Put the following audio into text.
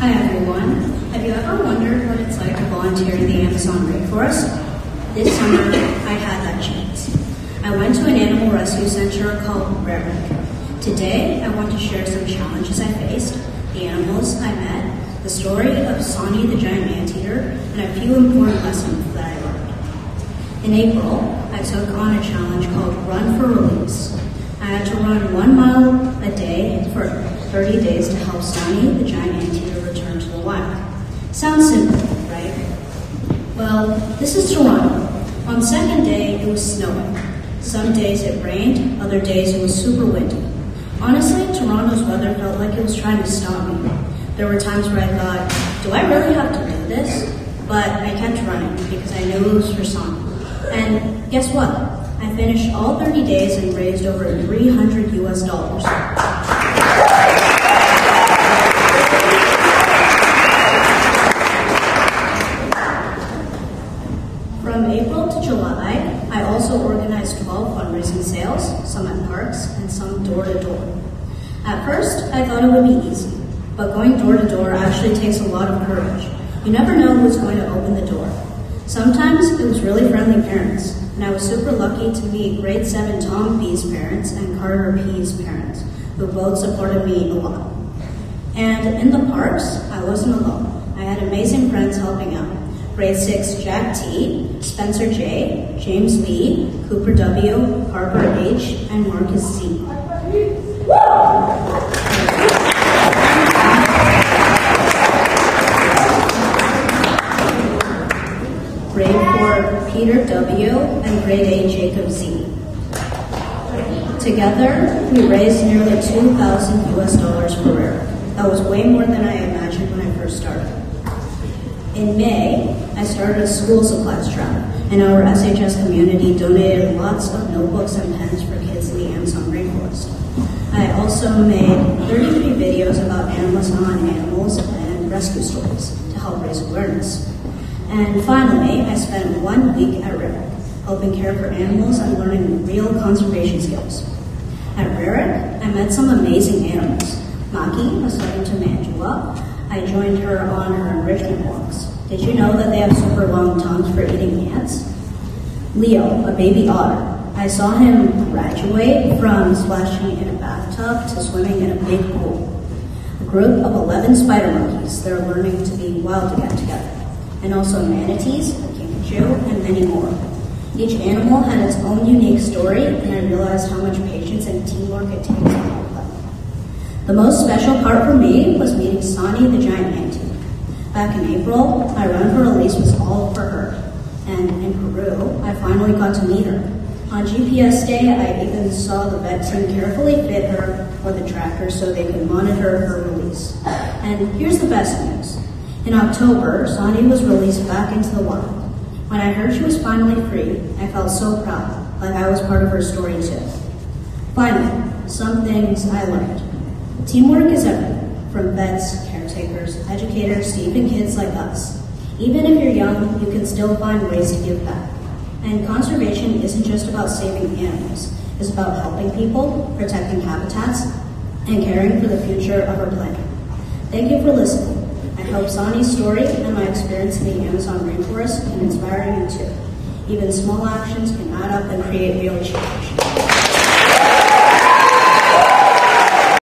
Hi everyone. Have you ever wondered what it's like to volunteer in the Amazon rainforest? This summer, I had that chance. I went to an animal rescue center called Rarick. Today, I want to share some challenges I faced, the animals I met, the story of Sonny the giant anteater, and a few important lessons that I learned. In April, I took on a challenge called Run for Release. I had to run 1 mile a day for 30 days to help Sonny the giant anteater return to the wild. Sounds simple, right? Well, this is Toronto. On the second day, it was snowing. Some days it rained, other days it was super windy. Honestly, Toronto's weather felt like it was trying to stop me. There were times where I thought, do I really have to do this? But I kept running because I knew it was for Sonny. And guess what? I finished all 30 days and raised over $300 US. From April to July, I also organized 12 fundraising sales, some at parks and some door-to-door. At first, I thought it would be easy, but going door-to-door actually takes a lot of courage. You never know who's going to open the door. Sometimes it was really friendly parents, and I was super lucky to meet grade 7 Tom B's parents and Carter P's parents, who both supported me a lot. And in the parks, I wasn't alone. I had amazing friends helping out. Grade 6 Jack T, Spencer J, James B, Cooper W, Harper H, and Marcus C. Grade 4 Peter W, and Grade 8 Jacob Z. Together, we raised nearly $2,000 US for Rarick. That was way more than I imagined when I first started. In May, I started a school supplies drive, and our SHS community donated lots of notebooks and pens for kids in the Amazon rainforest. I also made 33 videos about Amazon animals and rescue stories to help raise awareness. And finally, I spent 1 week at Rarick, helping care for animals and learning real conservation skills. At Rarick, I met some amazing animals. Maki, a southern tarantula. I joined her on her enrichment walks. Did you know that they have super long tongues for eating ants? Leo, a baby otter. I saw him graduate from splashing in a bathtub to swimming in a big pool. A group of 11 spider monkeys. They're learning to be wild again together. And also manatees, a kinkajou, and many more. Each animal had its own unique story, and I realized how much patience and teamwork it takes to help them. The most special part for me was meeting Sonny the giant anteater. Back in April, my Run for Release was all for her. And in Peru, I finally got to meet her. On GPS day, I even saw the vet team carefully fit her for the tracker so they could monitor her release. And here's the best news. In October, Sonny was released back into the wild. When I heard she was finally free, I felt so proud, like I was part of her story too. Finally, some things I learned. Teamwork is everything, from vets, caretakers, educators, to even kids like us. Even if you're young, you can still find ways to give back. And conservation isn't just about saving animals. It's about helping people, protecting habitats, and caring for the future of our planet. Thank you for listening. I hope Sonny's story and my experience in the Amazon rainforest can inspire you too. Even small actions can add up and create real change.